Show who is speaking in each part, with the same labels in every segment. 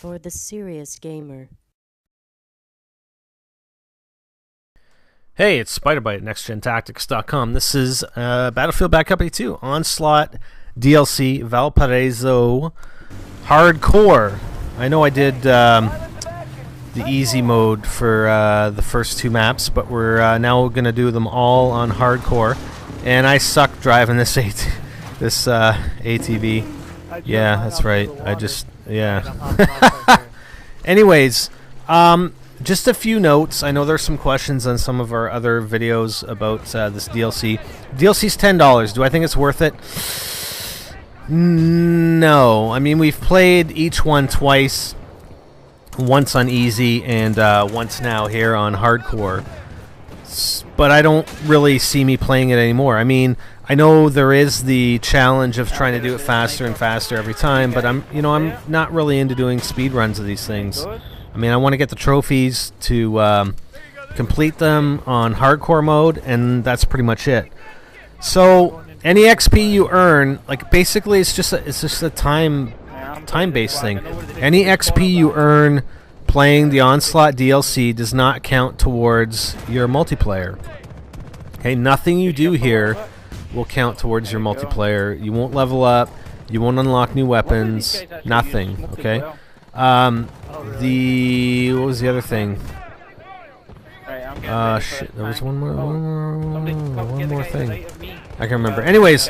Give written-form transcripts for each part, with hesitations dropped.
Speaker 1: for the serious gamer.
Speaker 2: Hey, it's Spiderbite at NextGenTactics.com. This is Battlefield Bad Company 2 Onslaught DLC Valparaiso Hardcore. I know I did the easy mode for the first two maps, but we're now going to do them all on Hardcore. And I suck driving this ATV. Yeah, that's right. Anyways, just a few notes. I know there's some questions on some of our other videos about this DLC. DLC's $10. Do I think it's worth it? No. I mean, we've played each one twice. Once on easy and once now here on hardcore. But I don't really see me playing it anymore. I mean, I know there is the challenge of trying to do it faster and faster every time, but I'm not really into doing speed runs of these things. I mean, I want to get the trophies to complete them on hardcore mode, and that's pretty much it. So any XP you earn, like basically, it's just a time-based thing. Any XP you earn playing the Onslaught DLC does not count towards your multiplayer. Okay, nothing you do here will count towards your multiplayer. You won't level up. You won't unlock new weapons. Nothing. Okay. What was the other thing? Shit. There was one more thing. I can remember. Anyways,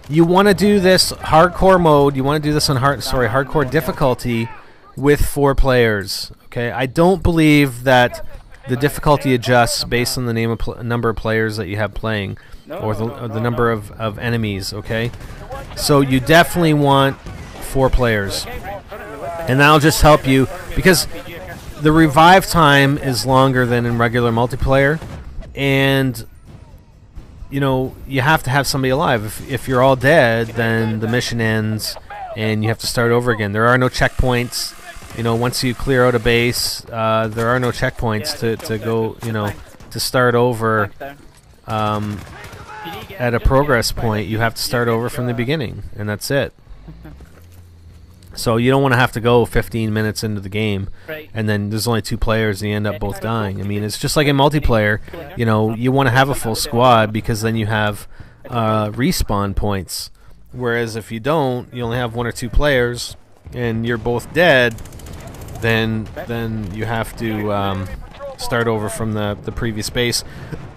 Speaker 2: you want to do this hardcore mode. You want to do this on hardcore difficulty with 4 players. Okay. I don't believe that the difficulty adjusts based on the number of players that you have playing, or the number of enemies. Okay. So you definitely want 4 players, and that'll just help you because the revive time is longer than in regular multiplayer, and you have to have somebody alive. If you're all dead, then the mission ends and you have to start over again. There are no checkpoints. Once you clear out a base, there are no checkpoints to go, to start over at a progress point. You have to start over from the beginning, and that's it. So you don't want to have to go 15 minutes into the game, and then there's only 2 players and you end up both dying. I mean, it's just like in multiplayer. You want to have a full squad because then you have respawn points. Whereas if you don't, you only have 1 or 2 players, and you're both dead, then you have to start over from the previous base.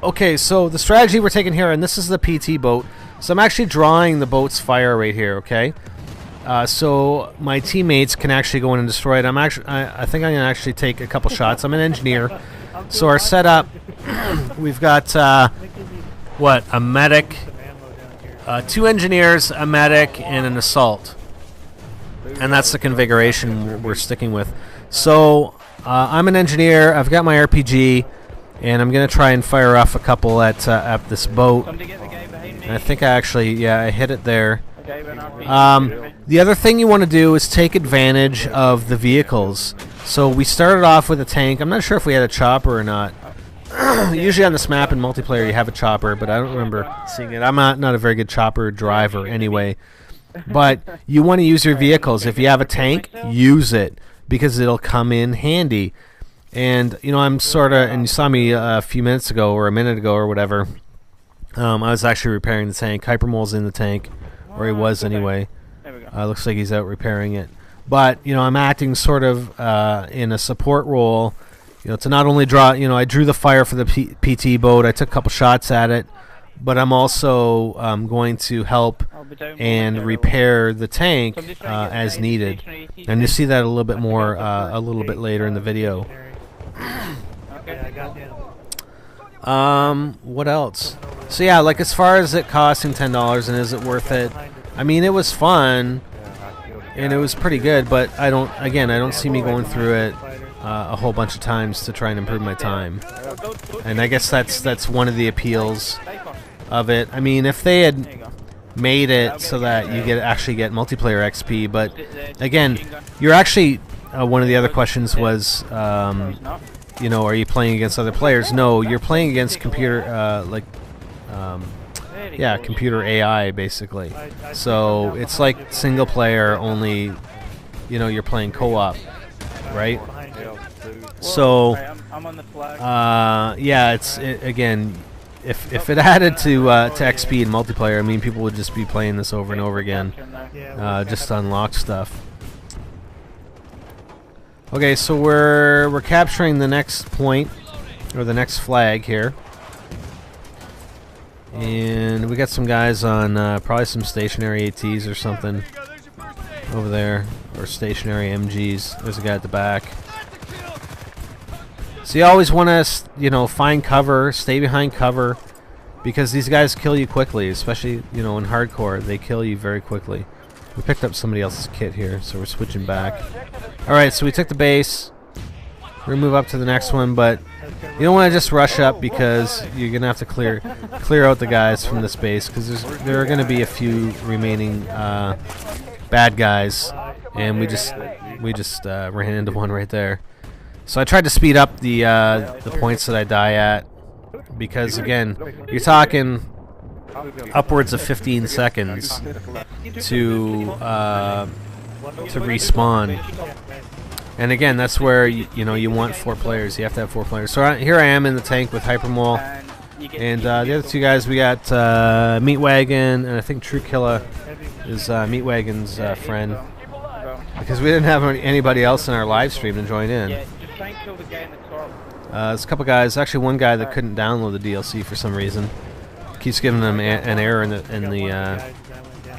Speaker 2: Okay, so the strategy we're taking here, and this is the PT boat. So I'm actually drawing the boat's fire right here. Okay. So my teammates can actually go in and destroy it. I think I'm gonna actually take a couple shots. I'm an engineer, so our setup, we've got a medic, 2 engineers, a medic, and an assault, and that's the configuration we're sticking with. So I'm an engineer. I've got my RPG, and I'm gonna try and fire off a couple at this boat. And I think I hit it there. The other thing you want to do is take advantage of the vehicles. So we started off with a tank. I'm not sure if we had a chopper or not. Usually on this map in multiplayer you have a chopper, but I don't remember seeing it. I'm not a very good chopper driver anyway. But you want to use your vehicles. If you have a tank, use it because it'll come in handy. And I'm and you saw me a few minutes ago or a minute ago or whatever. I was actually repairing the tank. Hypermole's in the tank. Or he was anyway. Looks like he's out repairing it. But, I'm acting sort of in a support role, to not only draw, I drew the fire for the PT boat. I took a couple shots at it. But I'm also going to help and repair the tank as needed. And you'll see that a little bit more a little bit later in the video. What else? So yeah, like as far as it costing $10 and is it worth it? I mean, it was fun and it was pretty good, but I don't see me going through it a whole bunch of times to try and improve my time. And I guess that's one of the appeals of it. I mean, if they had made it so that you actually get multiplayer XP, but again, you're actually one of the other questions was are you playing against other players? No, you're playing against computer computer AI basically. So it's like single player, only you know, you're playing co-op, right? So, yeah, again, if it added to XP and multiplayer, I mean, people would just be playing this over and over again, just to unlock stuff. Okay, so we're capturing the next point, or the next flag here, and we got some guys on probably some stationary ATs or something over there, or stationary MGs. There's a guy at the back. So you always want to, you know, find cover, stay behind cover, because these guys kill you quickly, especially, you know, in hardcore. They kill you very quickly. We picked up somebody else's kit here, so we're switching back. Alright, so we took the base. We're going to move up to the next one, but you don't want to just rush up, because you're going to have to clear out the guys from this base, because there are going to be a few remaining bad guys, and we just ran into one right there. So I tried to speed up the points that I die at, because again, you're talking upwards of 15 seconds to respawn. And again, that's where you know, you want 4 players. You have to have 4 players. So here I am in the tank with Hypermole, and the other 2 guys, we got Meatwagon, and I think True Killer is Meatwagon's friend, because we didn't have anybody else in our live stream to join in. There's a couple guys, actually one guy that couldn't download the DLC for some reason. Keeps giving them an error in the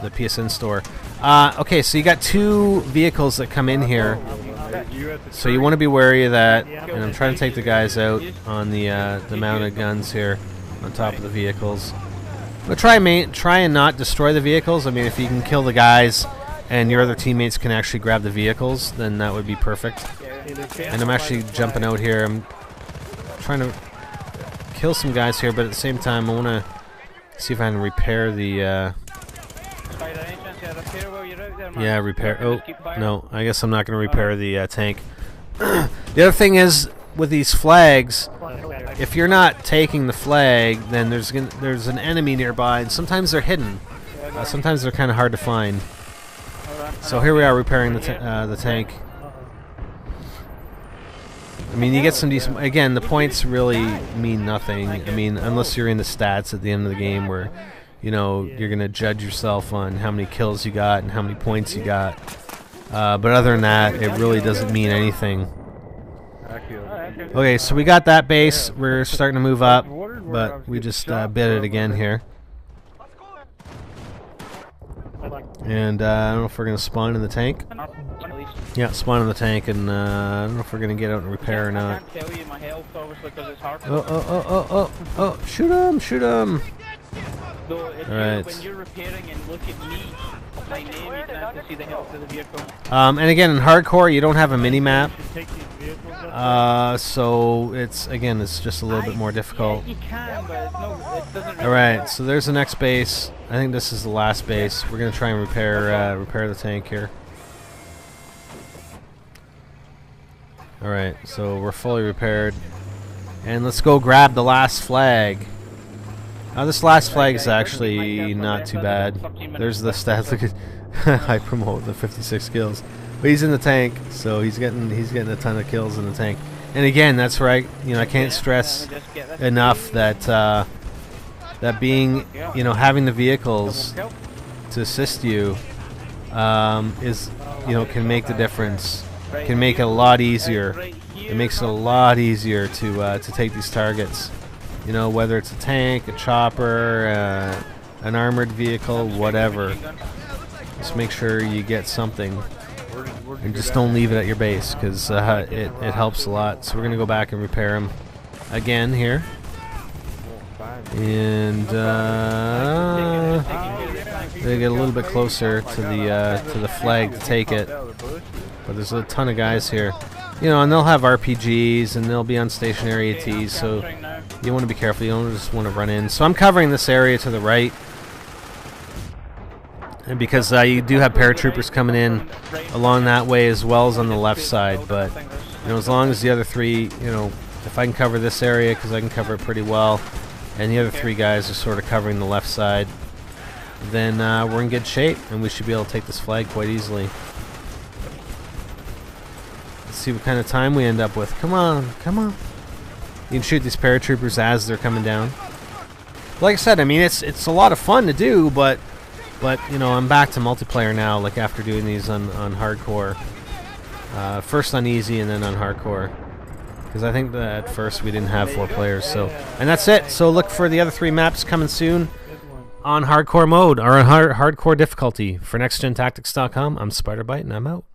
Speaker 2: PSN store. Okay, so you got 2 vehicles that come in here, so you want to be wary of that. And I'm trying to take the guys out on the mounted guns here on top of the vehicles. But try and not destroy the vehicles. I mean, if you can kill the guys and your other teammates can actually grab the vehicles, then that would be perfect. And I'm actually jumping out here. I'm trying to kill some guys here, but at the same time I want to see if I can repair the yeah, repair. Oh, no, I guess I'm not going to repair the tank. The other thing is, with these flags, if you're not taking the flag, then there's an enemy nearby, and sometimes they're hidden. Sometimes they're kind of hard to find. So here we are repairing the tank. I mean, you get some decent... Again, the points really mean nothing. I mean, unless you're in the stats at the end of the game where, you know, you're going to judge yourself on how many kills you got and how many points you got. But other than that, it really doesn't mean anything. Okay, so we got that base. We're starting to move up, but we just bit it again here. And I don't know if we're going to spawn in the tank. Yeah, spawn in the tank, and I don't know if we're going to get out and repair or not. Oh, shoot him, shoot him. Alright. And again, in hardcore, you don't have a mini-map. So it's just a little bit more difficult. Alright, so there's the next base. I think this is the last base. We're going to try and repair the tank here. Alright, so we're fully repaired. And let's go grab the last flag. This last flag is actually not too bad. There's the stats. Look at Hypermole, the 56 kills. But he's in the tank, so he's getting a ton of kills in the tank. And again, that's right. I can't stress enough that that being, having the vehicles to assist you is, can make the difference. Can make it a lot easier. It makes it a lot easier to take these targets. Whether it's a tank, a chopper, an armored vehicle, whatever. Just make sure you get something. And just don't leave it at your base, because it helps a lot. So we're going to go back and repair them again here. And they get a little bit closer to the flag to take it. But there's a ton of guys here. And they'll have RPGs, and they'll be on stationary ATs, so you want to be careful. You don't just want to run in. So I'm covering this area to the right, and because you do have paratroopers coming in along that way as well as on the left side. But as long as the other 3, if I can cover this area, because I can cover it pretty well, and the other 3 guys are sort of covering the left side, then we're in good shape, and we should be able to take this flag quite easily. see what kind of time we end up with. Come on, come on. You can shoot these paratroopers as they're coming down. Like I said, I mean, it's a lot of fun to do, but you know, I'm back to multiplayer now, like after doing these on hardcore. First on easy and then on hardcore. Because I think that at first we didn't have 4 players. So, and that's it. So look for the other 3 maps coming soon on hardcore mode, or on hardcore difficulty. For NextGenTactics.com, I'm SpiderBite, and I'm out.